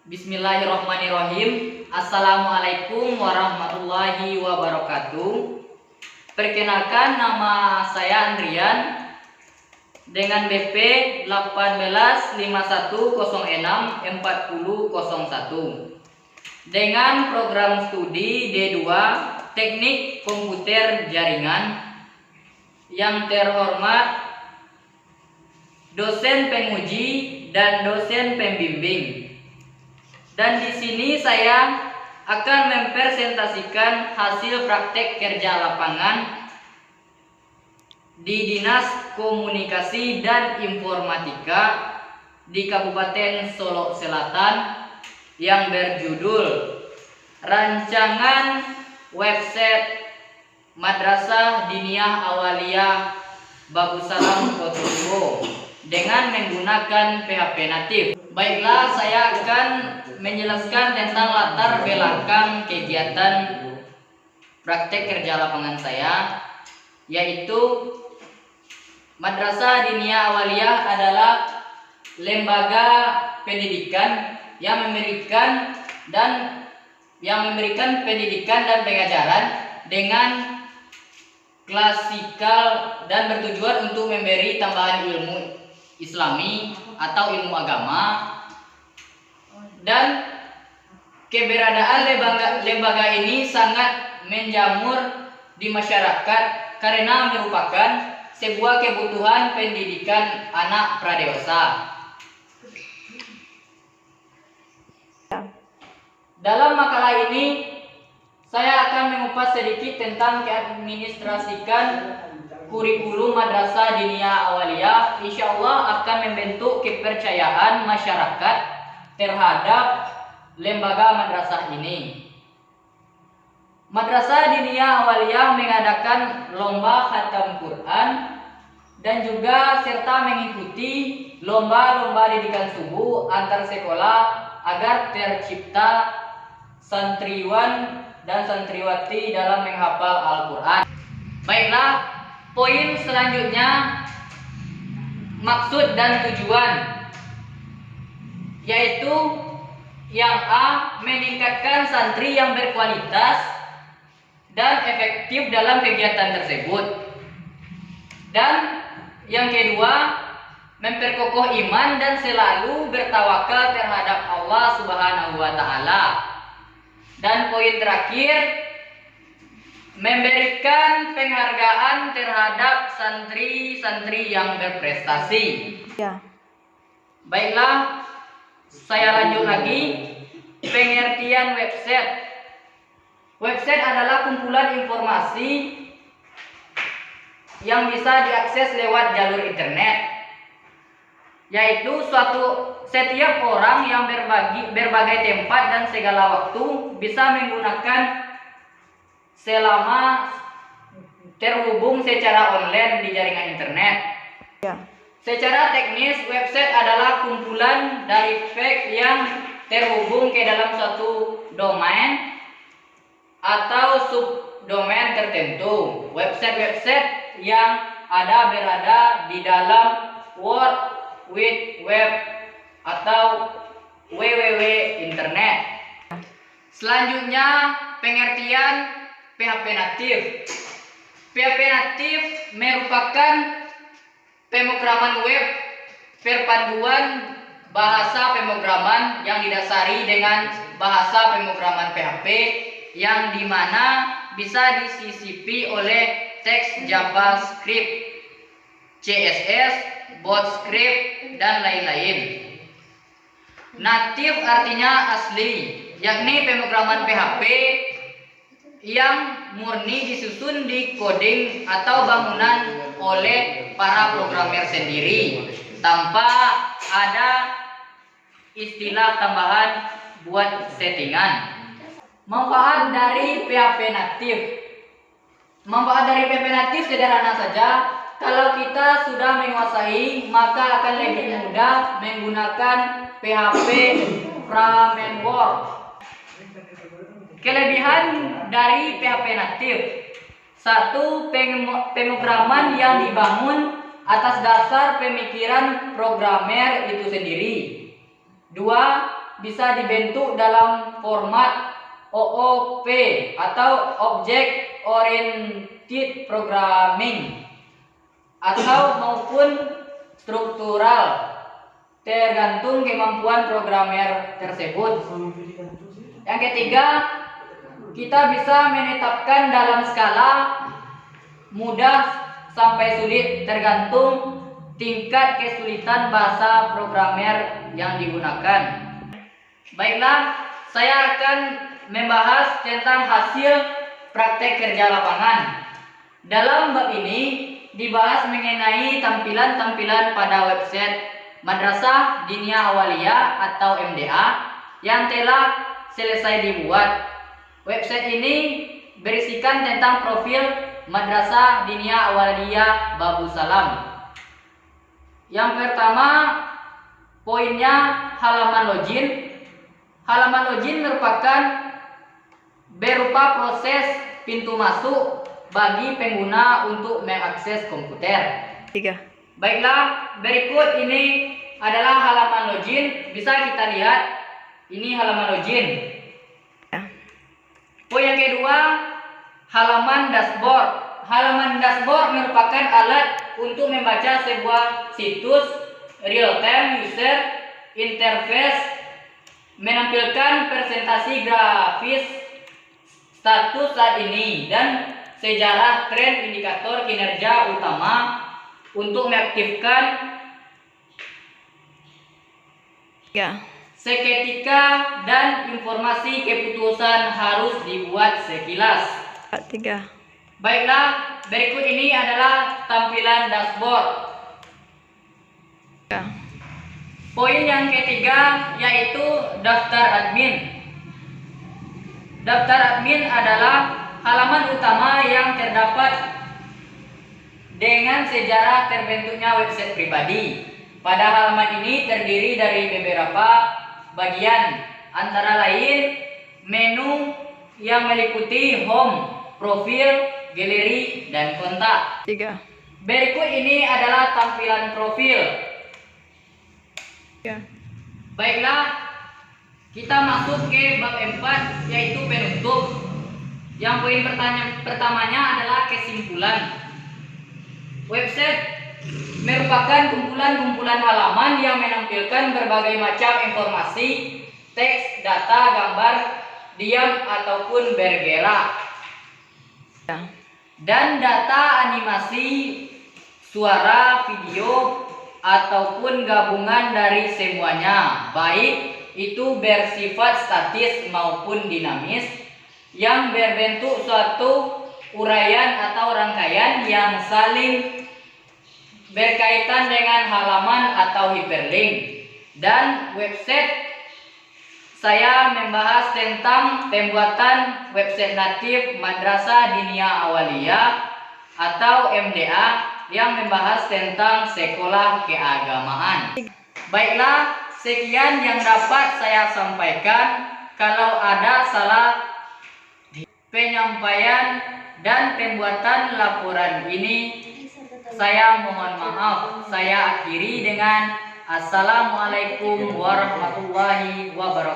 Bismillahirrahmanirrahim. Assalamualaikum warahmatullahi wabarakatuh. Perkenalkan, nama saya Andrian dengan BP 1851064001 dengan program studi D2 Teknik Komputer Jaringan. Yang terhormat dosen penguji dan dosen pembimbing. Dan di sini saya akan mempresentasikan hasil praktek kerja lapangan di Dinas Komunikasi dan Informatika di Kabupaten Solok Selatan yang berjudul Rancangan Website Madrasah Diniyah Awaliyah Babusalam Kotubo dengan menggunakan PHP natif. Baiklah, saya akan menjelaskan tentang latar belakang kegiatan praktek kerja lapangan saya, yaitu Madrasah Diniyah Awaliyah adalah lembaga pendidikan yang memberikan pendidikan dan pengajaran dengan klasikal dan bertujuan untuk memberi tambahan ilmu Islami atau ilmu agama. Dan keberadaan lembaga ini sangat menjamur di masyarakat karena merupakan sebuah kebutuhan pendidikan anak pradewasa. Dalam makalah ini saya akan mengupas sedikit tentang keadministrasikan kurikulum Madrasah Diniyah Awaliyah. Insya Allah akan membentuk kepercayaan masyarakat terhadap lembaga madrasah ini. Madrasah Diniyah Awaliyah mengadakan lomba khatam Quran dan juga serta mengikuti lomba-lomba didikan subuh antar sekolah agar tercipta santriwan dan santriwati dalam menghafal Al-Quran. Baiklah, poin selanjutnya, maksud dan tujuan, yaitu yang A, meningkatkan santri yang berkualitas dan efektif dalam kegiatan tersebut. Dan yang kedua, memperkokoh iman dan selalu bertawakal terhadap Allah Subhanahu wa Ta'ala. Dan poin terakhir, memberikan penghargaan terhadap santri-santri yang berprestasi. Ya. Baiklah, saya lanjut lagi. Pengertian website. Website adalah kumpulan informasi yang bisa diakses lewat jalur internet, yaitu setiap orang yang berbagai tempat dan segala waktu bisa menggunakan selama terhubung secara online di jaringan internet. Ya. Secara teknis, website adalah kumpulan dari page yang terhubung ke dalam suatu domain atau subdomain tertentu. Website-website yang berada di dalam World Wide Web atau www internet. Selanjutnya, pengertian PHP natif. PHP natif merupakan pemrograman web perpaduan bahasa pemrograman yang didasari dengan bahasa pemrograman PHP yang dimana bisa disisipi oleh teks JavaScript, CSS, Bootstrap, dan lain-lain. Natif artinya asli, yakni pemrograman PHP yang murni disusun di coding atau bangunan oleh para programmer sendiri tanpa ada istilah tambahan buat settingan. Manfaat dari PHP natif. Manfaat dari PHP natif sederhana saja. Kalau kita sudah menguasai, maka akan lebih mudah menggunakan PHP framework. Kelebihan dari PHP natif: 1. Pemrograman yang dibangun atas dasar pemikiran programmer itu sendiri. 2. bisa dibentuk dalam format OOP atau Object Oriented Programming atau maupun struktural, tergantung kemampuan programmer tersebut. Yang ketiga, kita bisa menetapkan dalam skala mudah sampai sulit, tergantung tingkat kesulitan bahasa programmer yang digunakan. Baiklah, saya akan membahas tentang hasil praktek kerja lapangan. Dalam bab ini dibahas mengenai tampilan-tampilan pada website Madrasah Diniyah Awaliyah atau MDA yang telah selesai dibuat. Website ini berisikan tentang profil Madrasah Diniyah Awaliyah Babu Salam. Yang pertama, poinnya halaman login. Halaman login merupakan berupa proses pintu masuk bagi pengguna untuk mengakses komputer. 3. Baiklah, berikut ini adalah halaman login. Bisa kita lihat, ini halaman login. Poin yang kedua, halaman dashboard. Halaman dashboard merupakan alat untuk membaca sebuah situs real-time user interface, menampilkan presentasi grafis status saat ini dan sejarah tren indikator kinerja utama. Untuk mengaktifkan seketika dan informasi keputusan harus dibuat sekilas. 3. Baiklah, berikut ini adalah tampilan dashboard. Poin yang ketiga yaitu daftar admin. Daftar admin adalah halaman utama yang terdapat dengan sejarah terbentuknya website pribadi. Pada halaman ini terdiri dari beberapa bagian, antara lain menu yang meliputi home, profil, galeri, dan kontak. 3. Berikut ini adalah tampilan profil. Baiklah, kita masuk ke bab 4 yaitu penutup. Yang poin pertamanya adalah kesimpulan. Website merupakan kumpulan-kumpulan halaman yang menampilkan berbagai macam informasi, teks, data, gambar, diam ataupun bergerak, dan data animasi, suara, video, ataupun gabungan dari semuanya, baik itu bersifat statis maupun dinamis, yang berbentuk suatu uraian atau rangkaian yang saling berkaitan dengan halaman atau hyperlink. Dan website, saya membahas tentang pembuatan website natif Madrasah Diniyah Awaliyah atau MDA yang membahas tentang sekolah keagamaan. Baiklah, sekian yang dapat saya sampaikan. Kalau ada salah penyampaian dan pembuatan laporan ini, saya mohon maaf. Saya akhiri dengan Assalamualaikum warahmatullahi wabarakatuh.